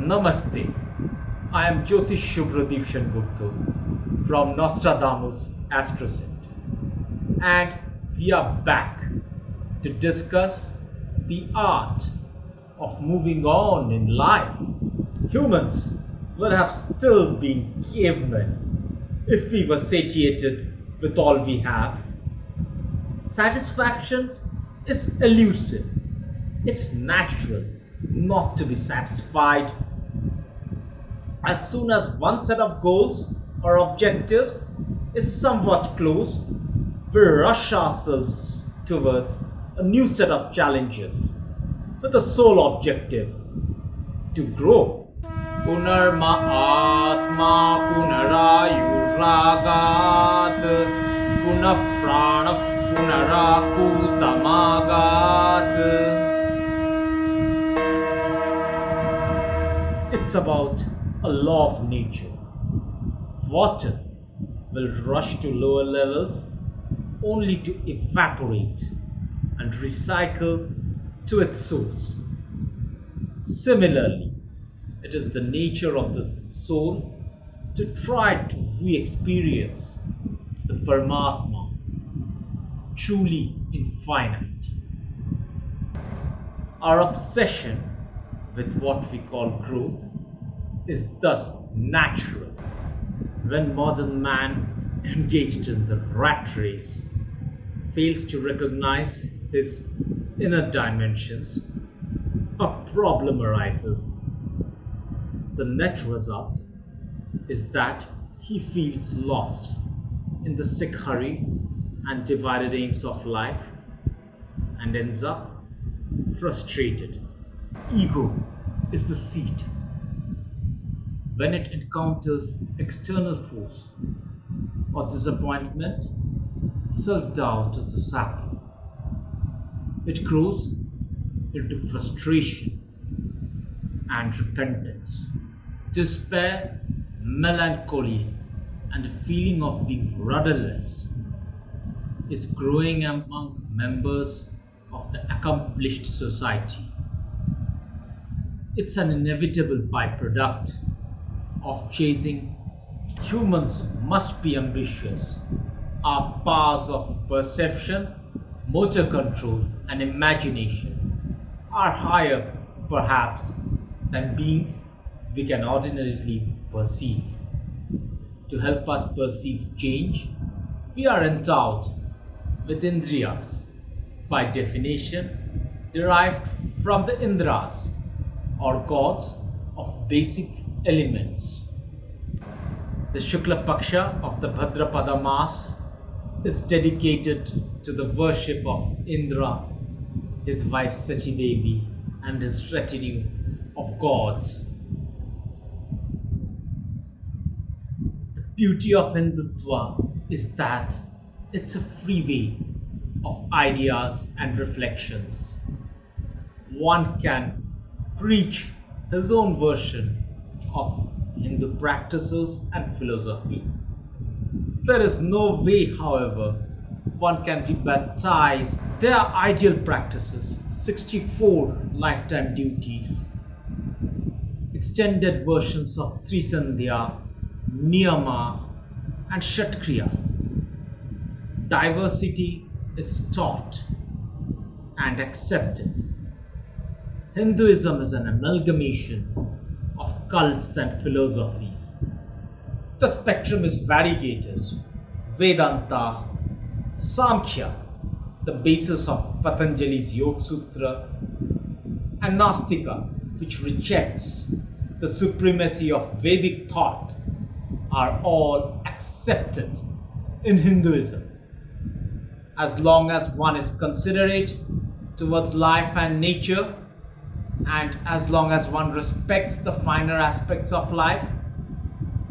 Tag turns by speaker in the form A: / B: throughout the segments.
A: Namaste. I am Jyotish Shubhradeep Shenbuktu from Nostradamus Astroset, and we are back to discuss the art of moving on in life. Humans would have still been cavemen if we were satiated with all we have. Satisfaction is elusive. It's natural not to be satisfied. As soon as one set of goals or objectives is somewhat close, we rush ourselves towards a new set of challenges with the sole objective to grow. पुनर्मा आत्मा पुनरायुरागात् पुनः प्राणः पुनराकूतमागात्. It's about a law of nature. Water will rush to lower levels only to evaporate and recycle to its source. Similarly, it is the nature of the soul to try to re-experience the Paramatma, truly infinite. Our obsession with what we call growth is thus natural. When modern man, engaged in the rat race, fails to recognize his inner dimensions, a problem arises. The net result is that he feels lost in the sick hurry and divided aims of life and ends up frustrated. Ego is the seed. When it encounters external force or disappointment, self-doubt is the sapling. It grows into frustration and repentance, despair, melancholy, and a feeling of being rudderless is growing among members of the accomplished society. It's an inevitable byproduct of chasing. Humans must be ambitious. Our powers of perception, motor control, and imagination are higher, perhaps, than beings we can ordinarily perceive. To help us perceive change, we are endowed with Indriyas, by definition derived from the Indras, or gods of basic elements. The Shukla Paksha of the Bhadrapada Mass is dedicated to the worship of Indra, his wife Sachidevi, and his retinue of gods. The beauty of Hindutva is that it's a freeway of ideas and reflections. One can preach his own version of Hindu practices and philosophy. There is no way, however, one can rebaptize their ideal practices, 64 lifetime duties, extended versions of Trisandhya, Niyama, and Shatkriya. Diversity is taught and accepted. Hinduism is an amalgamation of cults and philosophies. The spectrum is variegated. Vedanta, Samkhya, the basis of Patanjali's Yoga Sutra, and Nastika, which rejects the supremacy of Vedic thought, are all accepted in Hinduism. As long as one is considerate towards life and nature, and as long as one respects the finer aspects of life,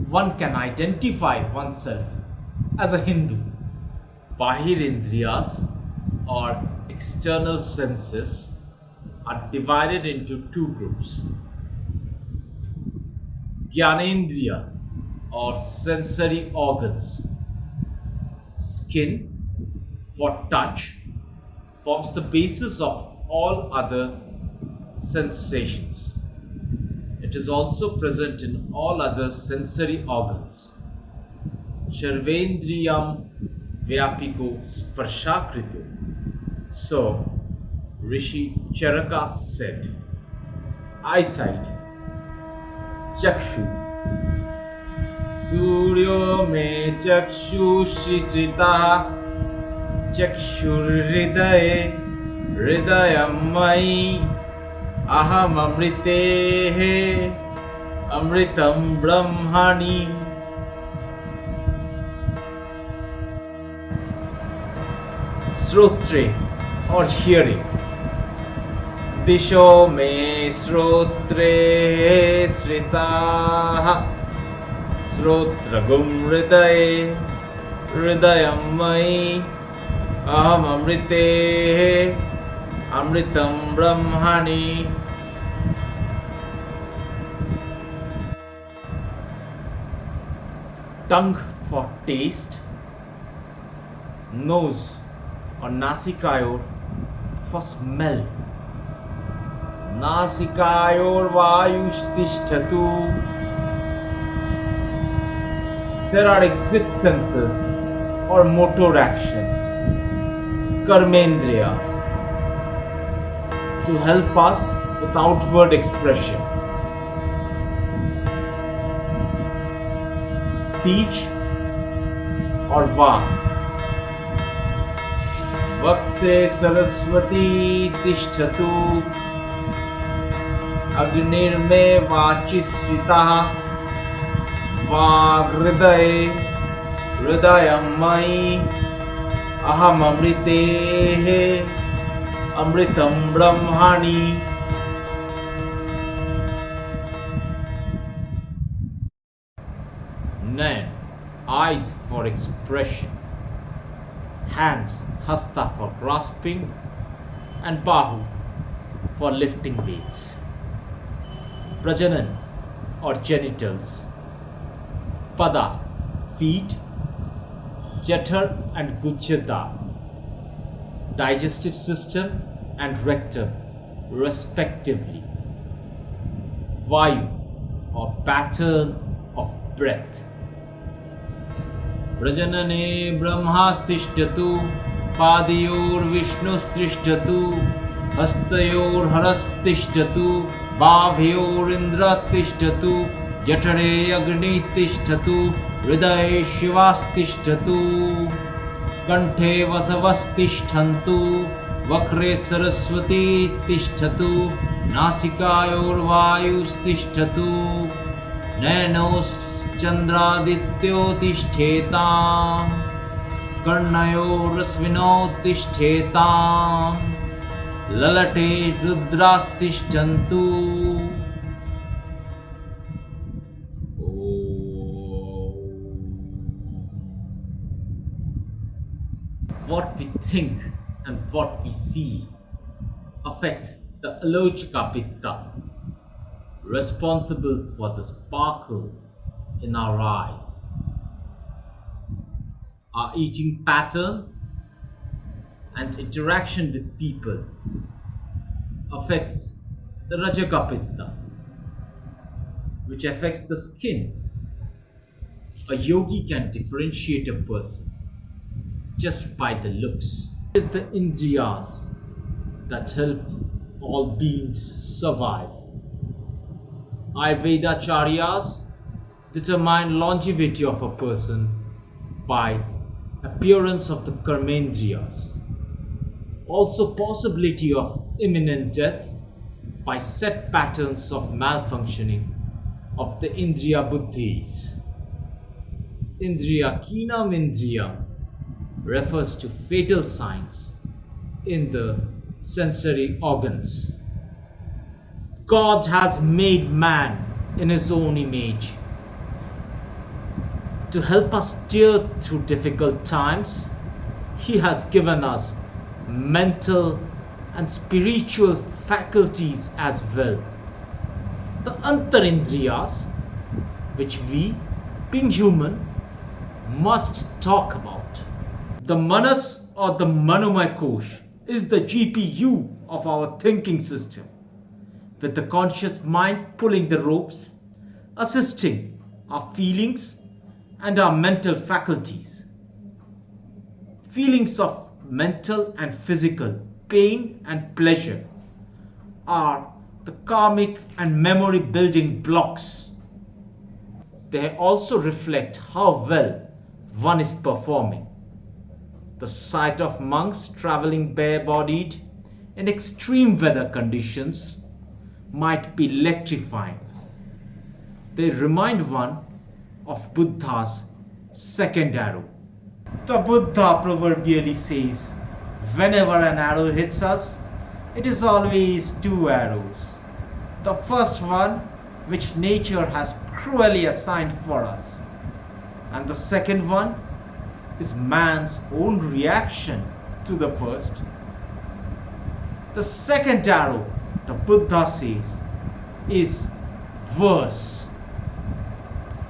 A: one can identify oneself as a Hindu. Bahir Indriyas, or external senses, are divided into two groups. Jnanendriya, or sensory organs. Skin, for touch, forms the basis of all other sensations. It It is also present in all other sensory organs. Sharvendriyam Vyapiko Sparshakrito. So, Rishi Charaka said, eyesight, Chakshu. Suryo me Chakshushi Srita Chakshurridaye Hridayamai Aham Amritehe Amritam Brahmani. Srotre or hearing. Disho me srotre sritaha Srotragum Hridaye Hridayamai Aham Amritehe Amritam Brahmani. Tongue for taste, nose or nasikayor for smell. Nasikayor vayustishtatu. There are exit senses or motor actions, Karmendriyas, to help us with outward expression. Speech or vak. Vakte Saraswati Tishtatu Agnirme Vachisritaha Vagridaye Hridayamai Aham Amritehe Amritam Brahmani. Nayan, eyes for expression, hands, hasta for grasping, and bahu for lifting weights. Prajanan or genitals, pada, feet, jathar and guchada, digestive system and rectum, respectively. Vayu or pattern of breath. Prajanane Brahmastishtatu Padayor Vishnustishtatu Hastayor Harastishtatu Bhavyor Indrattishtatu Jathare Agnitishtatu Hridaye Shivastishtatu Kanthe Vasavastishtantu Vakre Saraswati Tishtatu Nasikayor Vayustishtatu Nanos Chandradityo Tishthetam Karnayo Rasvino Tishthetam Lalate Rudrastishtantu. What we think and what we see affects the Alochika Pitta, responsible for the sparkle in our eyes. Our eating pattern and interaction with people affects the Rajaka Pitta, which affects the skin. A yogi can differentiate a person just by the looks. It is the Indriyas that help all beings survive. Ayurvedacharyas determine longevity of a person by appearance of the Karmendriyas. Also possibility of imminent death by set patterns of malfunctioning of the Indriya Buddhis. Indriya Kinam Indriyam refers to fatal signs in the sensory organs. God has made man in his own image to help us steer through difficult times. He has given us mental and spiritual faculties as well. The AntarIndriyas, which we, being human, must talk about. The Manas or the Manomay Kosh is the GPU of our thinking system, with the conscious mind pulling the ropes, assisting our feelings and our mental faculties. Feelings of mental and physical pain and pleasure are the karmic and memory building blocks. They also reflect how well one is performing. The sight of monks traveling bare-bodied in extreme weather conditions might be electrifying. They remind one of Buddha's second arrow. The Buddha proverbially says, whenever an arrow hits us, it is always two arrows. The first one, which nature has cruelly assigned for us, and the second one is man's own reaction to the first. The second arrow, the Buddha says, is worse.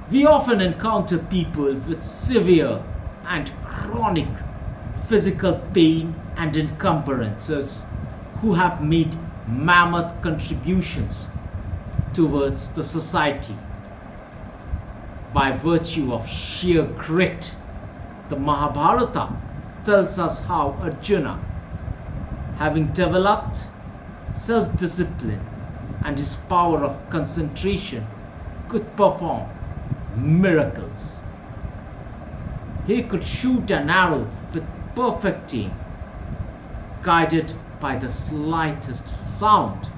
A: We often encounter people with severe and chronic physical pain and encumbrances who have made mammoth contributions towards the society. By virtue of sheer grit, the Mahabharata tells us how Arjuna, having developed self-discipline and his power of concentration, could perform miracles. He could shoot an arrow with perfect aim, guided by the slightest sound.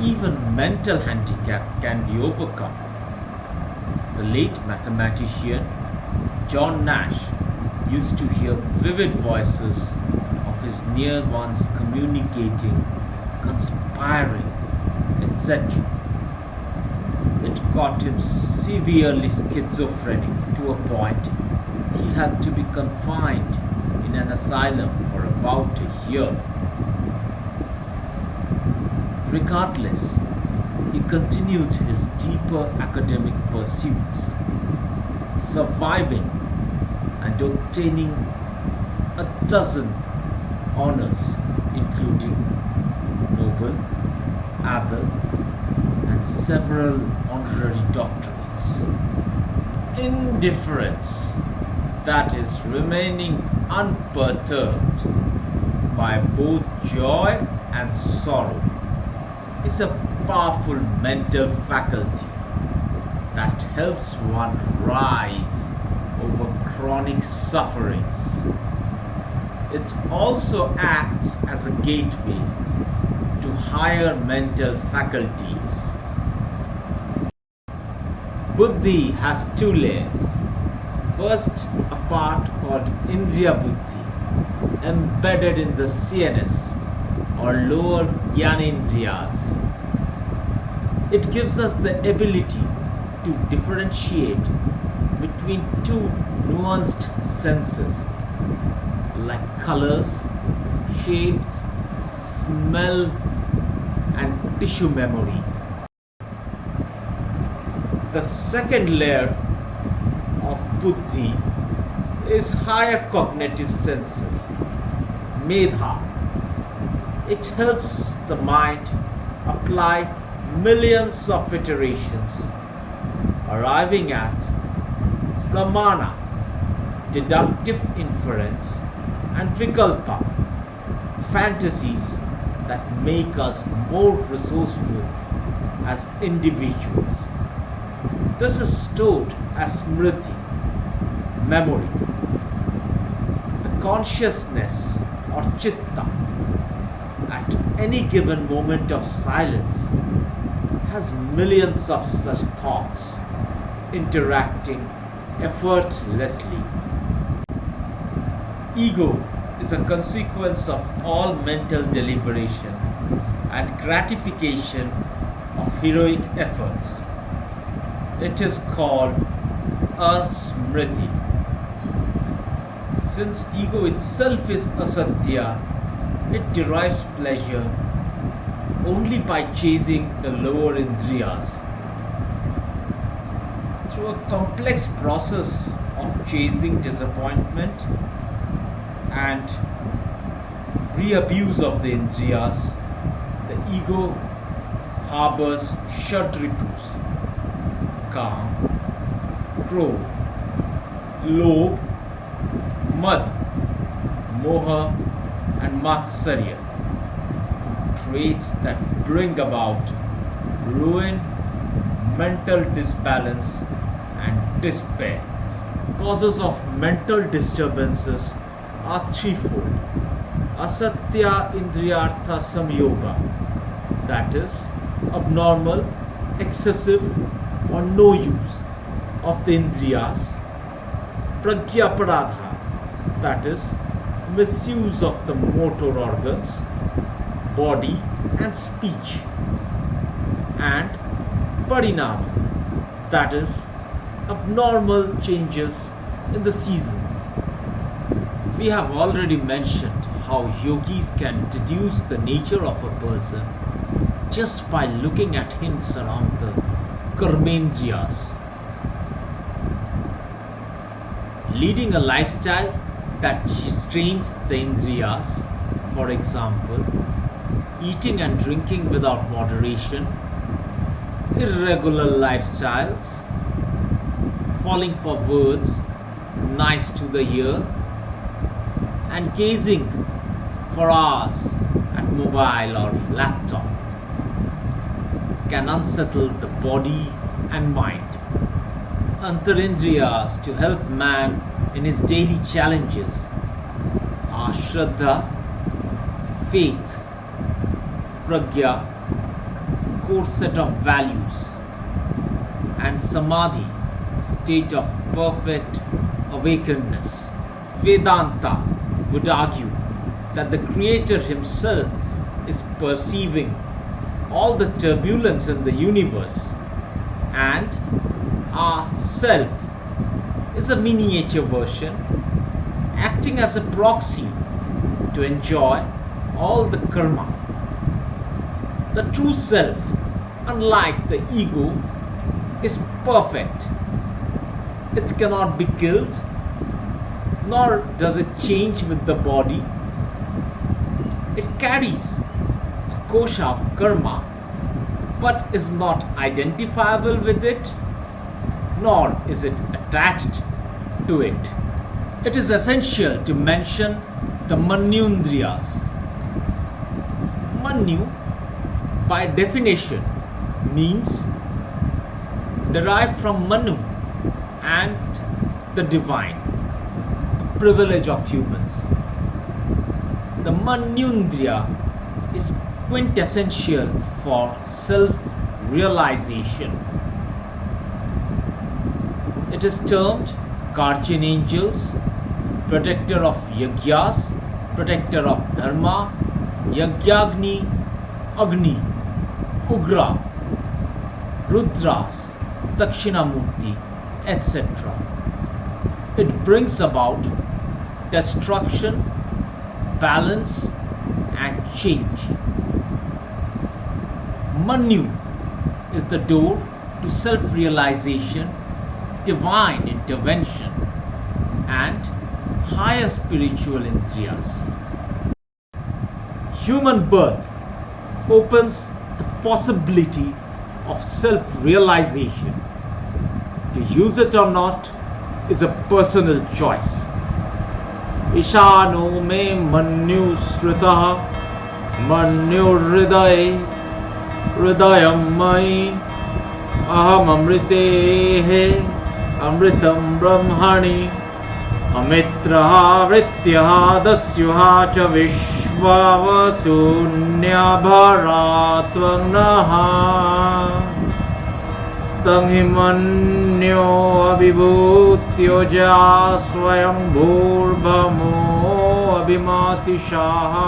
A: Even mental handicap can be overcome. The late mathematician John Nash used to hear vivid voices of his near ones communicating, conspiring, etc. It got him severely schizophrenic to a point he had to be confined in an asylum for about a year. Regardless, he continued his deeper academic pursuits, surviving and obtaining a dozen honors, including Nobel, Abel, and several honorary doctorates. Indifference, that is, remaining unperturbed by both joy and sorrow, is a powerful mental faculty that helps one rise over chronic sufferings. It also acts as a gateway to higher mental faculties. Buddhi has two layers. First, a part called Indriya Buddhi, embedded in the CNS or lower Indriyas. It gives us the ability to differentiate between two nuanced senses like colors, shapes, smell, and tissue memory. The second layer of buddhi is higher cognitive senses, medha. It helps the mind apply millions of iterations, arriving at pramana, deductive inference, and vikalpa, fantasies that make us more resourceful as individuals. This is stored as smriti, memory. The consciousness or chitta at any given moment of silence has millions of such thoughts interacting effortlessly. Ego is a consequence of all mental deliberation and gratification of heroic efforts. It is called a smriti. Since ego itself is asadhya, it derives pleasure only by chasing the lower indriyas. Through a complex process of chasing disappointment and re-abuse of the indriyas, the ego harbors shudritus, calm, क्रोध, लोभ, मद, moha, and matsarya, traits that bring about ruin, mental disbalance, and despair. Causes of mental disturbances are threefold. Asatya indriyartha samyoga, that is, abnormal, excessive, or no use of the indriyas. Pragyaparadha, that is, misuse of the motor organs, body, and speech. And parinama, that is, abnormal changes in the seasons. We have already mentioned how yogis can deduce the nature of a person just by looking at hints around the karmendriyas. Leading a lifestyle that restrains the indriyas, for example, eating and drinking without moderation, irregular lifestyles, falling for words nice to the ear, and gazing for hours at mobile or laptop can unsettle the body and mind. AntarIndriyas to help man in his daily challenges are Shraddha, faith, Pragya, core set of values, and Samadhi, state of perfect awakenedness. Vedanta would argue that the Creator Himself is perceiving all the turbulence in the universe, and our self is a miniature version acting as a proxy to enjoy all the karma. The true self, unlike the ego, is perfect. It cannot be killed, nor does it change with the body. It carries a kosha of karma, but is not identifiable with it, nor is it attached to it. It is essential to mention the Manyundriyas. Manu, by definition, means derived from Manu and the divine, privilege of humans. The Manyundriya is quintessential for self-realization. It is termed guardian angels, protector of yagyas, protector of dharma, yagyagni, agni, ugra, rudras, dakshinamurti, etc. It brings about destruction, balance, and change. Manu is the door to self-realization, divine intervention, and higher spiritual indriyas. Human birth opens the possibility of self-realization. To use it or not is a personal choice. Ishano me manu sritaha manu hridaye hridayam mai aham amritehe amritam brahmani amitraha vrityaha dasyuha cha vishvavasunya bharatvannaha Tanghimanyo abhibhutyo ja swayam bhurbhamo abhimatishaha.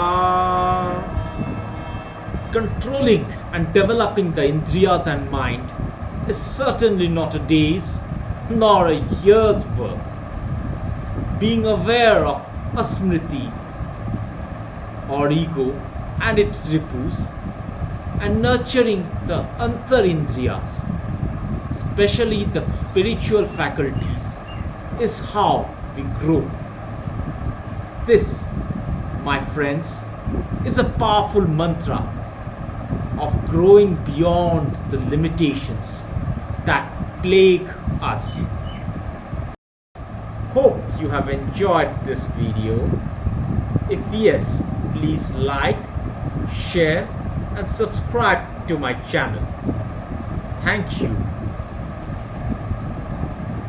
A: Controlling and developing the indriyas and mind is certainly not a day's nor a year's work. Being aware of asmriti or ego and its ripus and nurturing the AntarIndriyas, especially the spiritual faculties, is how we grow. This, my friends, is a powerful mantra of growing beyond the limitations that plague us. Hope you have enjoyed this video. If yes, please like, share and subscribe to my channel. Thank you.